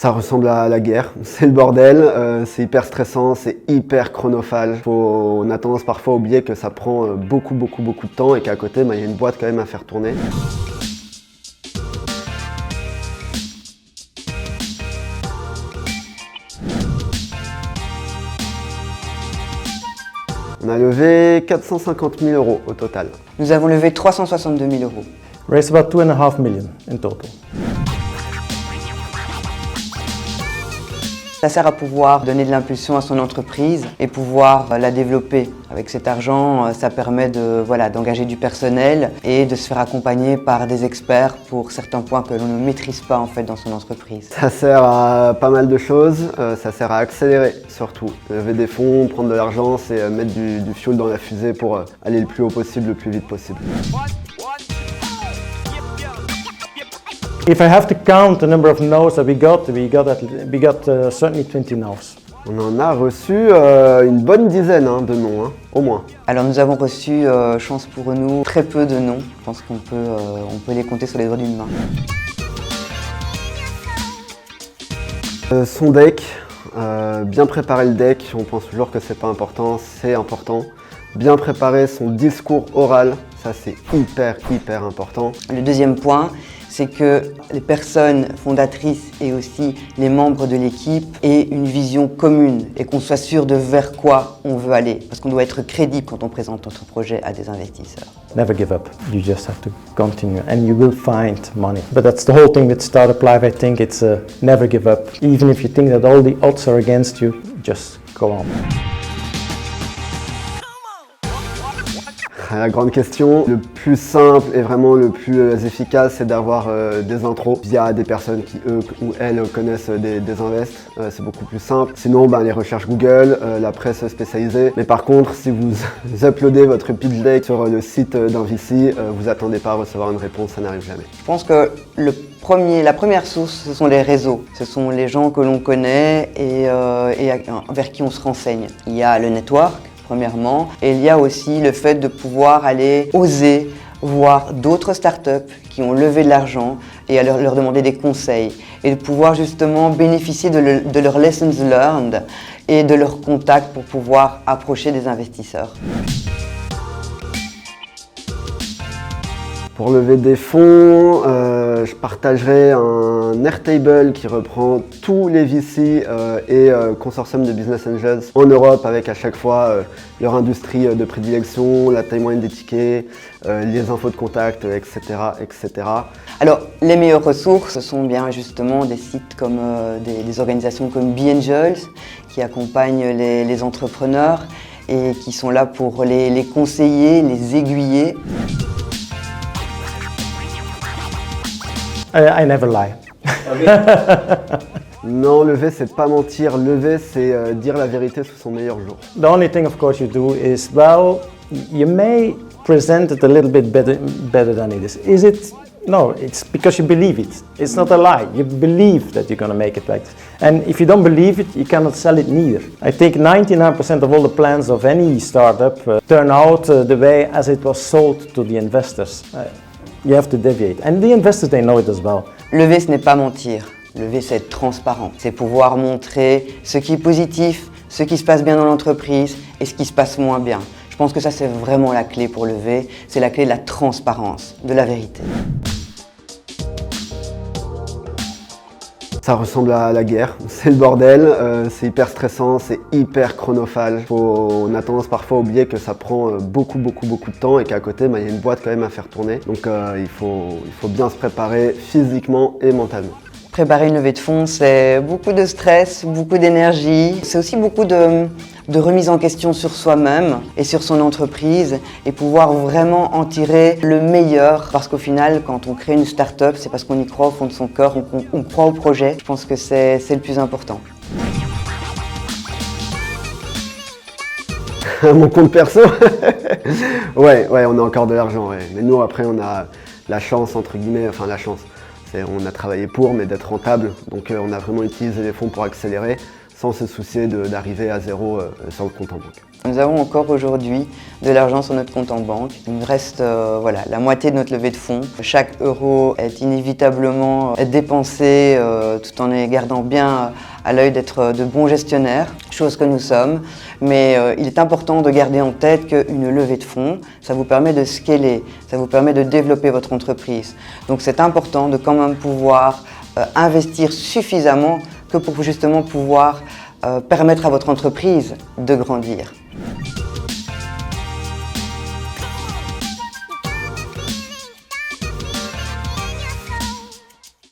Ça ressemble à la guerre, c'est le bordel, c'est hyper stressant, c'est hyper chronophage. On a tendance parfois à oublier que ça prend beaucoup de temps et qu'à côté, il y a une boîte quand même à faire tourner. On a levé 450 000 € au total. Nous avons levé 362 000 €. Raised about 2.5 million in total. Ça sert à pouvoir donner de l'impulsion à son entreprise et pouvoir la développer. Avec cet argent, ça permet d'engager du personnel et de se faire accompagner par des experts pour certains points que l'on ne maîtrise pas en fait dans son entreprise. Ça sert à pas mal de choses, ça sert à accélérer surtout. Lever des fonds, prendre de l'argent, c'est mettre du fuel dans la fusée pour aller le plus haut possible, le plus vite possible. If I have to count the number of no's that we got certainly 20 no's. On en a reçu une bonne dizaine de noms, au moins. Alors nous avons reçu, chance pour nous, très peu de noms. Je pense qu'on peut les compter sur les doigts d'une main. Son deck, bien préparer le deck, on pense toujours que c'est pas important, c'est important. Bien préparer son discours oral, ça c'est hyper important. Le deuxième point, c'est que les personnes fondatrices et aussi les membres de l'équipe aient une vision commune et qu'on soit sûr de vers quoi on veut aller. Parce qu'on doit être crédible quand on présente notre projet à des investisseurs. Never give up. You just have to continue and you will find money. But that's the whole thing with Startup Live. I think it's never give up. Even if you think that all the odds are against you, just go on. La grande question, le plus simple et vraiment le plus efficace, c'est d'avoir des intros via des personnes qui, eux ou elles, connaissent des invests. C'est beaucoup plus simple. Sinon, les recherches Google, la presse spécialisée. Mais par contre, si vous uploadez votre pitch deck sur le site d'un VC, vous attendez pas à recevoir une réponse, ça n'arrive jamais. Je pense que la première source, ce sont les réseaux. Ce sont les gens que l'on connaît et vers qui on se renseigne. Il y a le network, premièrement, et il y a aussi le fait de pouvoir aller oser voir d'autres startups qui ont levé de l'argent et à leur demander des conseils et de pouvoir justement bénéficier de leurs lessons learned et de leurs contacts pour pouvoir approcher des investisseurs. Pour lever des fonds, je partagerai un Airtable qui reprend tous les VC et consortiums de business angels en Europe avec à chaque fois leur industrie de prédilection, la taille moyenne des tickets, les infos de contact, etc. Alors, les meilleures ressources, ce sont bien justement des sites comme des organisations comme B-Angels qui accompagnent les entrepreneurs et qui sont là pour les conseiller, les aiguiller. I never lie. Non, lever, c'est pas mentir. Lever, c'est dire la vérité sous son meilleur jour. The only thing, of course, you do is, you may present it a little bit better than it is. Is it? No, it's because you believe it. It's not a lie. You believe that you're going to make it like this. And if you don't believe it, you cannot sell it neither. I think 99% of all the plans of any startup turn out the way as it was sold to the investors. You have to deviate. And the investors, they know it as well. Lever, ce n'est pas mentir. Lever, c'est être transparent. C'est pouvoir montrer ce qui est positif, ce qui se passe bien dans l'entreprise et ce qui se passe moins bien. Je pense que ça, c'est vraiment la clé pour lever. C'est la clé de la transparence, de la vérité. Ça ressemble à la guerre, c'est le bordel, c'est hyper stressant, c'est hyper chronophage. On a tendance parfois à oublier que ça prend beaucoup de temps et qu'à côté, il y a une boîte quand même à faire tourner. Donc il faut bien se préparer physiquement et mentalement. Préparer une levée de fonds, c'est beaucoup de stress, beaucoup d'énergie. C'est aussi beaucoup de remise en question sur soi-même et sur son entreprise et pouvoir vraiment en tirer le meilleur. Parce qu'au final, quand on crée une start-up, c'est parce qu'on y croit au fond de son cœur, on croit au projet. Je pense que c'est le plus important. Mon compte perso ouais, on a encore de l'argent, ouais. Mais nous, après, on a la chance, entre guillemets, enfin la chance. On a travaillé pour, mais d'être rentable. Donc on a vraiment utilisé les fonds pour accélérer. sans se soucier d'arriver à zéro sur le compte en banque. Nous avons encore aujourd'hui de l'argent sur notre compte en banque. Il nous reste voilà, la moitié de notre levée de fonds. Chaque euro est inévitablement dépensé tout en les gardant bien à l'œil d'être de bons gestionnaires, chose que nous sommes. Mais il est important de garder en tête qu'une levée de fonds, ça vous permet de scaler, ça vous permet de développer votre entreprise. Donc c'est important de quand même pouvoir investir suffisamment que pour justement pouvoir permettre à votre entreprise de grandir.